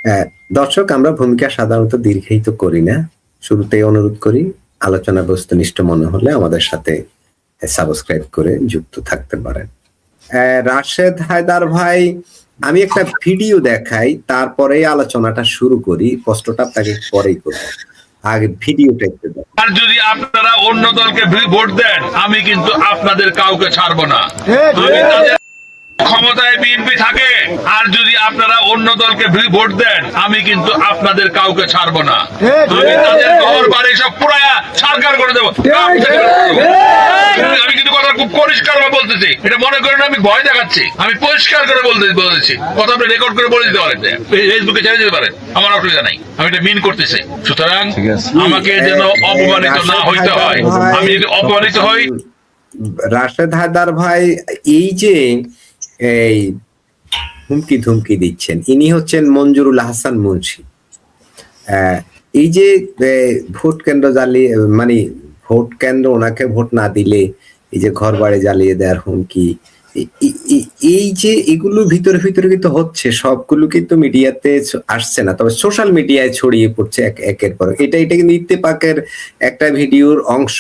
আহ, দর্শক, আমরা ভূমিকা সাধারণত দীর্ঘায়িত করি না। শুরুতেই অনুরোধ করি, আলোচনা বস্তুনিষ্ঠ মনে হলে আমাদের সাথে সাবস্ক্রাইব করে যুক্ত থাকতে পারেন। রাশেদ হায়দার ভাই, আমি একটা ভিডিও দেখাই, তারপরে আলোচনাটা শুরু করি। প্রশ্নটা আপনাকে পরেই করব, আগে ভিডিওটা একটু দেখেন। আর যদি আপনারা অন্য দলকে ভোট দেন, আমি কিন্তু আপনাদের কাউকে ছাড়বো না। আমি তাদের ক্ষমতায় বিএনপি থাকে, আর যদি আপনারা অন্য দলকে ভোট দেন, আমি কিন্তু আপনাদের কাউকে ছাড়বো না। আমি তাদের ঘর বাড়ি সব পুরায়া সরকার করে দেবো। আমি কিন্তু কথা খুব পরিষ্কার ভাবে বলতেছি, এটা মনে করেন আমি ভয় দেখাচ্ছি। আমি পরিষ্কার করে বলেছি, কথা আপনি রেকর্ড করে বলে দিতে পারেন, ফেসবুকে ছেড়ে দিতে পারেন, আমার অসুবিধা নাই। আমি এটা মিন করতেছি। সুতরাং আমাকে যেন অপমানিত না হইতে হয়। আমি যদি অপমানিত হই, রাশেদ হায়দার ভাই এই যে এই হুমকি ধুমকি দিচ্ছেন, ইনি হচ্ছেন মঞ্জুরুল হাসান মুন্সি। এই যে ভোট কেন্দ্র জ্বালিয়ে, মানে ভোট কেন্দ্র ওনাকে ভোট না দিলে এই যে ঘর বাড়ি জ্বালিয়ে দেওয়ার হুমকি, এই যে এগুলো ভিতরে ভিতরে কিন্তু হচ্ছে, সবগুলো কিন্তু মিডিয়াতে আসছে না, তবে সোশ্যাল মিডিয়ায় ছড়িয়ে পড়ছে একের পর। এটা কিন্তু ইত্তেফাকের একটা ভিডিওর অংশ।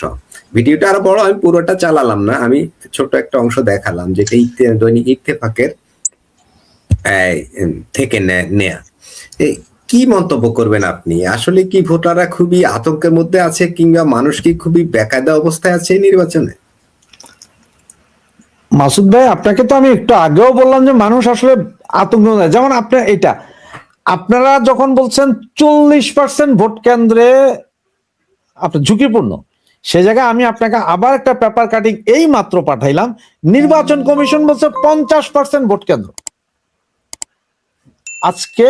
ভিডিওটা আরো বড়, আমি পুরোটা চালালাম না, আমি ছোট একটা অংশ দেখালাম, যেটা দৈনিক ইত্তেফাকের থেকে নেয়া। কি মন্তব্য করবেন আপনি? আসলে কি ভোটাররা খুবই আতঙ্কের মধ্যে আছে, কিংবা মানুষ কি খুবই বেকায়দা অবস্থায় আছে এই নির্বাচনে? মাসুদ ভাই, আপনাকে তো আমি একটু আগেও বললাম যে মানুষ আসলে আতঙ্ক, যেমন আপনার এটা, আপনারা যখন বলছেন 40% ভোট কেন্দ্রে আপনার ঝুঁকিপূর্ণ, সে জায়গায় আমি আপনাকে আবার একটা পেপার কাটিং এই মাত্র পাঠাইলাম। নির্বাচন কমিশন বলছে 50% ভোট কেন্দ্র। আজকে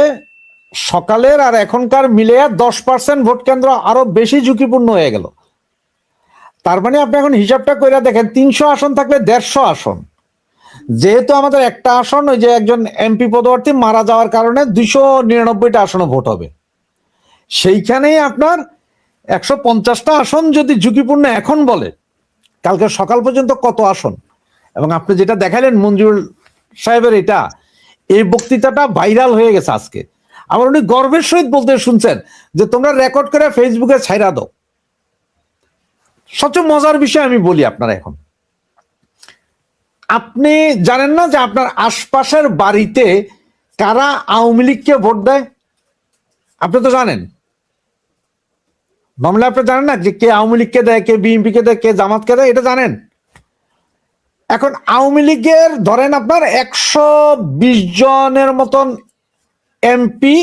সকালের আর এখনকার মিলে 10% ভোট কেন্দ্র আরো বেশি ঝুঁকিপূর্ণ হয়ে গেল। তার মানে আপনি এখন হিসাবটা করে দেখেন, 300 আসন থাকলে 150 আসন, যেহেতু আমাদের একটা আসন ওই যে একজন এমপি পদপ্রার্থী মারা যাওয়ার কারণে 299টা আসনে ভোট হবে, সেইখানেই আপনার 150টা আসন যদি ঝুঁকিপূর্ণ এখন বলে, কালকে সকাল পর্যন্ত কত আসন। এবং আপনি যেটা দেখালেন মঞ্জুর সাহেবের, এটা এই বক্তৃতাটা ভাইরাল হয়ে গেছে আজকে। আবার উনি গর্বের সহিত বলতে শুনছেন যে তোমরা রেকর্ড করে ফেসবুকে ছাইরা দাও। সবচেয়ে মজার বিষয় আমি বলি আপনারা, এখন আপনি জানেন না যে আপনার আশপাশের বাড়িতে কারা আওয়ামী লীগকে ভোট দেয়? আপনি তো জানেন, মামলা আপনি জানেন না যে কে আওয়ামী লীগকে দেয়, কে বিএনপি কে দেয়, কে জামাতকে দেয়, এটা জানেন? এখন আওয়ামী লীগের ধরেন আপনার 120 জনের মতন এমপি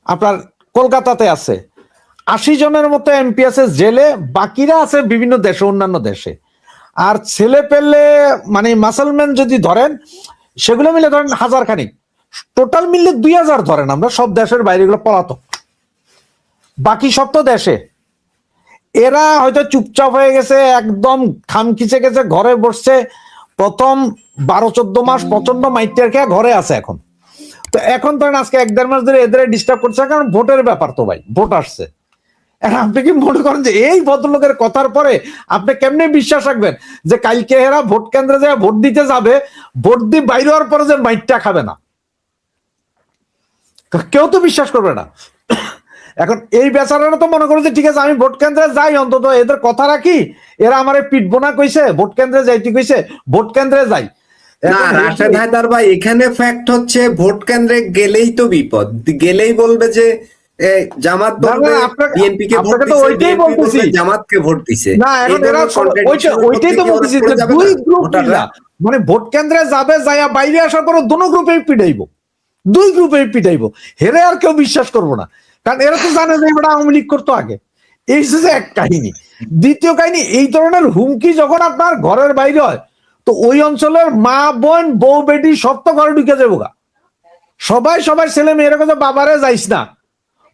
আপনার কলকাতাতে আছে, 80 জনের মতো এমপি আছে জেলে, বাকিরা আছে বিভিন্ন দেশে, অন্যান্য দেশে। আর ছেলে পেলে মানে মাসলম্যান যদি ধরেন, সেগুলো মিলে ধরেন 1000 খানিক, টোটাল মিললে 2000 ধরেন। আমরা সব দেশের বাইরে গুলো পলাতক, বাকি সব তো দেশে। এরা হয়তো চুপচাপ হয়ে গেছে, একদম খামখিচে গেছে, ঘরে বসছে। প্রথম 12-14 মাস প্রচন্ড মাইটের খেয়ে ঘরে আছে। এখন তো এখন ধরেন আজকে 1-1.5 মাস ধরে এদের ডিস্টার্ব করছে, কারণ ভোটের ব্যাপার তো ভাই, ভোট আসছে। আপনি কি মনে করেন যে এই ভদ্রলোকের কথার পরে আপনি কেমনে বিশ্বাস রাখবেন যে কালকে এরা ভোট কেন্দ্রে যায় ভোট দিতে যাবে, ভোট দিয়ে বাইরে হওয়ার পরে যে মাইটটা খাবে না? কেউ তো বিশ্বাস করবে না। এখন এই বেচারারা তো মনে করে যে ঠিক আছে আমি ভোট কেন্দ্রে যাই, অন্তত এদের কথা রাখি, এরা আমারে পিটবো না কইছে, ভোট কেন্দ্রে যাইতে কইছে, ভোট কেন্দ্রে যাই। রাশেদ হায়দার ভাই, এখানে ফ্যাক্ট হচ্ছে ভোট কেন্দ্রে গেলেই তো বিপদ, গেলেই বলবে যে জামাত বলবে বিএনপি কে ভোট দিছে, ওইটাই বলতেছি, জামাতকে ভোট দিছে। না এখন এরা ওইটাই তো বলতেছি, দুই গ্রুপ না, মানে ভোট কেন্দ্রে যাবে, যাইয়া বাইরে আসার পর দুটো গ্রুপেই পিটাইবো, দুই গ্রুপেই পিটাইবো, হেরে আর কেউ বিশ্বাস করবো না। কারণ এরা তো জানে যে এবার আওয়ামী লীগ করতো আগে। এই যে এক কাহিনী। দ্বিতীয় কাহিনী, এই ধরনের হুমকি যখন আপনার ঘরের বাইরে হয়, তো ওই অঞ্চলের মা বোন বউ বেটি সব তো ঘরে ঢুকে যাবো গা। সবাই ছেলে মেয়ের কথা, বাবারে যাইস না,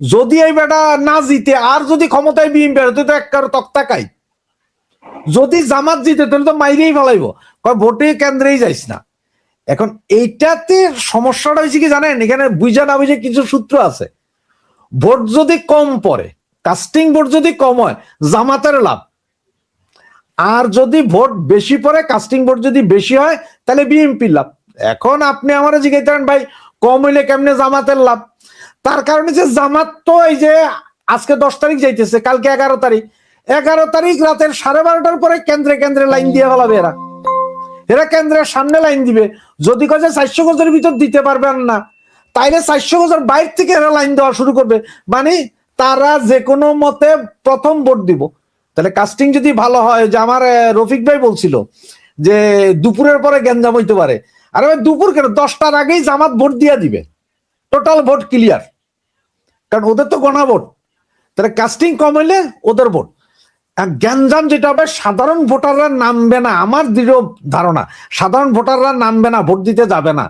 যদি এই বেটা না জিতে আর যদি ক্ষমতায় বিএনপি হতো তো এক তক্তা খাই, যদি জামাত জিতে তাহলে তো মাইরেই ফেলাইবো, ভোটে কেন্দ্রেই যাইস না। এখন এইটাতে সমস্যাটা হয়েছে কি জানেন, এখানে বুঝা না বুঝে কিছু সূত্র আছে। ভোট যদি কম পড়ে, কাস্টিং ভোট যদি কম হয়, জামাতের লাভ। আর যদি ভোট বেশি পড়ে, কাস্টিং ভোট যদি বেশি হয়, তাহলে বিএনপির লাভ। এখন আপনি আমার জিজ্ঞাসা করেন ভাই কম হইলে কেমনে জামাতের লাভ? তার কারণে যে জামাত তো এই যে আজকে 10 তারিখ যাইতেছে, কালকে 11 তারিখ, 11 তারিখ রাতের 12:30টার পরে কেন্দ্রে কেন্দ্রে লাইন দিয়ে ফেলাবে এরা কেন্দ্রের সামনে লাইন দিবে। যদি কাজে 400 গজের ভিতর দিতে পারবেন না, তাইলে 400 গজের বাইরে থেকে এরা লাইন দেওয়া শুরু করবে, মানে তারা যে কোনো মতে প্রথম ভোট দিব। তাহলে কাস্টিং যদি ভালো হয়, যে আমার রফিক ভাই বলছিল যে দুপুরের পরে গ্যাঞ্জাম হইতে পারে, আরে ভাই দুপুর কেন, 10টার আগেই জামাত ভোট দিয়ে দিবে, টোটাল ভোট ক্লিয়ার, কারণ ওদের তো গণা ভোট। তাহলে কাস্টিং কম হইলে ওদের ভোট। আর গ্যাঞ্জাম যেটা হবে, সাধারণ ভোটাররা নামবে না, আমার দৃঢ় ধারণা সাধারণ ভোটাররা নামবে না, ভোট দিতে যাবে না।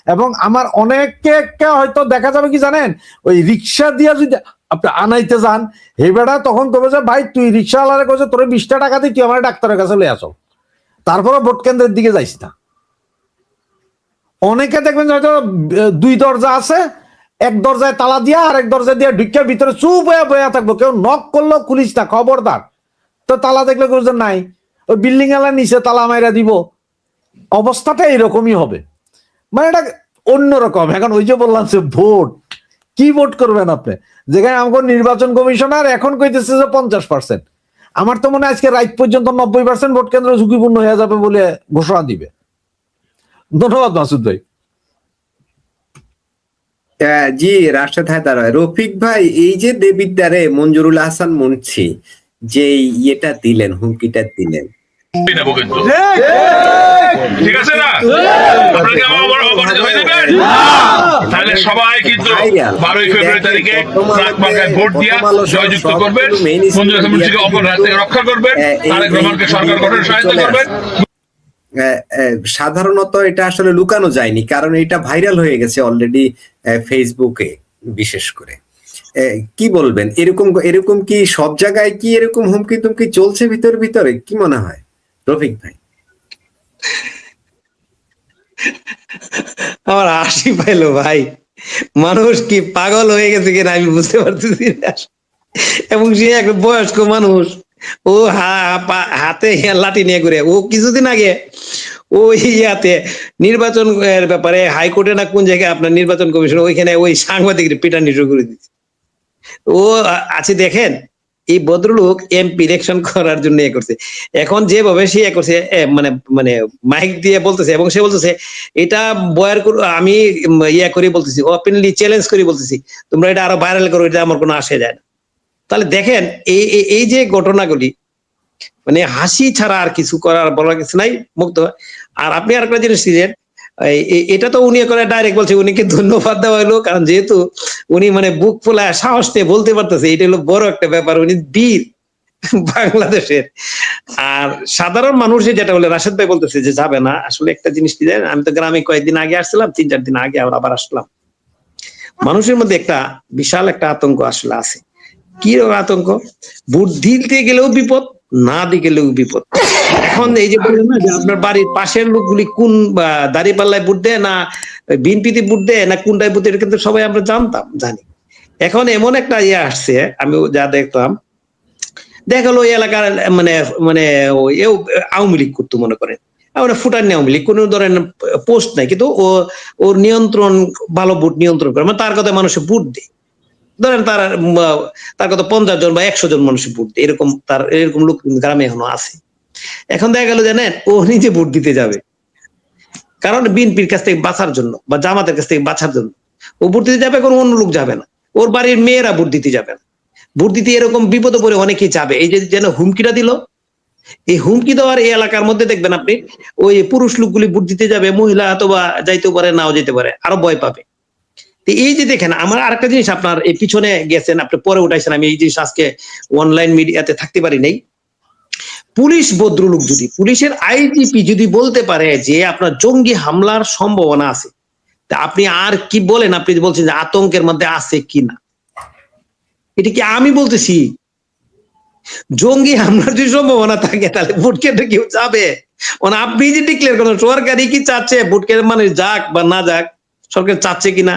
এবং আমার অনেককে হয়তো দেখা যাবে কি জানেন, ওই রিক্সা দিয়ে যদি আপনি আনাইতে যান, হে বেড়া তখন কবে যে ভাই তুই রিক্সাওয়ালারে কইছে তোরে 20টা টাকা দিই, তুই আমার ডাক্তারের কাছে লয়ে আসো, তারপরে ভোট কেন্দ্রের দিকে যাইস না। অনেকে দেখবেন হয়তো 2 দরজা আছে, এক দরজায় তালা দিয়া আর এক দরজা দিয়ে ঢুকিয়ে ভিতরে চুপ হয়ে বয়া থাকবো, কেউ নক করলেও খুলিস না, খবরদার। তো তালা দেখলে কোথাও নাই, ওই বিল্ডিং এলার নিচে তালা মাইরা দিব, অবস্থাটা এরকমই হবে। মানে এটা অন্যরকম। এখন ওই যে বললাম যে ভোট, কি ভোট করবেন আপনি? যেখানে আমাকে নির্বাচন কমিশনার এখন কইতেছে যে 50%, আমার তো মনে হয় আজকে রাত পর্যন্ত 90% ভোট কেন্দ্র ঝুঁকিপূর্ণ হয়ে যাবে বলে ঘোষণা দিবে। ধন্যবাদ মাসুদ ভাই। জি, রাশেদ হায়দার, রফিক ভাই, এই যে দেবিদ্বারে মঞ্জুরুল হাসান মুন্সি যে ইয়েটা দিলেন, হুমকিটা দিলেন, নেবো কিন্তু, ঠিক আছে না? আপনাকে অপরাধ হয়ে যাবেন, তাহলে সবাই কিন্তু 12ই ফেব্রুয়ারি তারিখে ট্রাক মার্কায় ভোট দিয়া জয়যুক্ত করবেন, মঞ্জুরুল হাসান মুন্সিকে অপরাধ থেকে রক্ষা করবেন, তারেক রহমানকে সরকার গঠনে সহায়তা করবেন। সাধারণত এটা আসলে লুকানো যায়নি, কারণ এটা ভাইরাল হয়ে গেছে অলরেডি ফেসবুকে বিশেষ করে। কি বলবেন, এরকম কি সব জায়গায় কি এরকম হুমকি তুমকি চলছে ভিতরে কি মনে হয় রফিক ভাই? আমার হাসি পাইলো ভাই, মানুষ কি পাগল হয়ে গেছে কিনা আমি বুঝতে পারতেছি না। এবং সে এক বয়স্ক মানুষ, ও হাতে লাঠি নিয়ে ঘুরে। ও কিছুদিন আগে ওই ইয়াতে নির্বাচন ব্যাপারে হাইকোর্টে না কোন জায়গায় আপনার নির্বাচন কমিশন, ওইখানে ওই সাংবাদিকের পিটানি শুরু করে দিচ্ছে। ও আছে দেখেন, এই ভদ্রলোক এমপি ইলেকশন করার জন্য ইয়ে করছে। এখন যেভাবে সে ইয়ে করছে, মানে মানে মাইক দিয়ে বলতেছে, এবং সে বলতেছে এটা বয়ার আমি ইয়ে করে বলতেছি, ওপেনলি চ্যালেঞ্জ করে বলতেছি, তোমরা এটা আরো ভাইরাল করো, এটা আমার কোনো আসে যায় না। তাহলে দেখেন এই যে ঘটনাগুলি, মানে হাসি ছাড়া আর কিছু করার বলার কিছু নাই, মুক্ত। আর আপনি আরেকটা জিনিস দিলেন, এটা তো উনি করে ডাইরেক্ট বলছে, উনিকে ধন্যবাদ দেওয়া হলো, কারণ যেহেতু উনি মানে বুক ফোলায় সাহস নিয়ে বলতে পারতেছে, এটা হলো বড় একটা ব্যাপার, উনি বীর বাংলাদেশের। আর সাধারণ মানুষের যেটা বলে রাশেদ ভাই বলতেছে যে যাবে না, আসলে একটা জিনিস কি জানেন, আমি তো গ্রামে কয়েকদিন আগে আসছিলাম, 3-4 দিন আগে আবার আসলাম, মানুষের মধ্যে একটা বিশাল একটা আতঙ্ক আসলে আছে। কি আতঙ্ক? ভোট দিতে গেলেও বিপদ, না দিয়ে গেলেও বিপদ। এখন এই যে বললেন না যে আপনার বাড়ির পাশের লোকগুলি কোন দাঁড়িপাল্লায় ভোট দেয়, না বিএনপিতে ভোট দেয়, না কোনটায় ভোট দেয়, এটা কিন্তু সবাই আমরা জানি। এখন এমন একটা ইয়ে আসছে, আমি যা দেখতাম, দেখালো ওই এলাকার মানে মানে এও আওয়ামী লীগ করতো মনে করেন, ফুটানি আওয়ামী লীগ, কোনো ধরনের পোস্ট নাই, কিন্তু ওর নিয়ন্ত্রণ ভালো, ভোট নিয়ন্ত্রণ করে, মানে তার কথা মানুষে ভোট দেয়। ধরেন তার কত 50 জন বা 100 জন মানুষ ভোট দেয়, এরকম লোক গ্রামে এখনো আছে। এখন দেখা গেল জানেন, ও নিজে ভোট দিতে যাবে, কারণ বিএনপির কাছ থেকে বাঁচার জন্য বা জামাতের কাছ থেকে বাঁচার জন্য ও ভোট দিতে যাবে, কোনো অন্য লোক যাবে না, ওর বাড়ির মেয়েরা ভোট দিতে যাবে না। ভোট দিতে এরকম বিপদে পড়ে অনেকেই যাবে। এই যে যেন হুমকিটা দিল, এই হুমকি দেওয়ার এই এলাকার মধ্যে দেখবেন আপনি, ওই পুরুষ লোকগুলি ভোট দিতে যাবে, মহিলা অথবা যাইতে পারে, নাও যেতে পারে, আরো ভয় পাবে। এই যে দেখেন, আমার আরেকটা জিনিস, আপনার এই পিছনে গেছেন, আপনি পরে উঠাইছেন, আমি এই জিনিস আজকে অনলাইন মিডিয়াতে থাকতে পারি নাই। পুলিশ ভদ্রলোক যদি, পুলিশের আইজিপি যদি বলতে পারে যে আপনার জঙ্গি হামলার সম্ভাবনা আছে, তা আপনি আর কি বলেন? আপনি বলছেন যে আতঙ্কের মধ্যে আছে কিনা, এটা কি আমি বলতেছি? জঙ্গি হামলার যদি সম্ভাবনা থাকে, তাহলে ভোট কেন্দ্রে কেউ যাবে? মানে আপনি যে ডিক্লেয়ার করেন, সরকারই কি চাচ্ছে ভোট কেন্দ্রে মানে যাক বা না যাক, সরকার চাচ্ছে কিনা?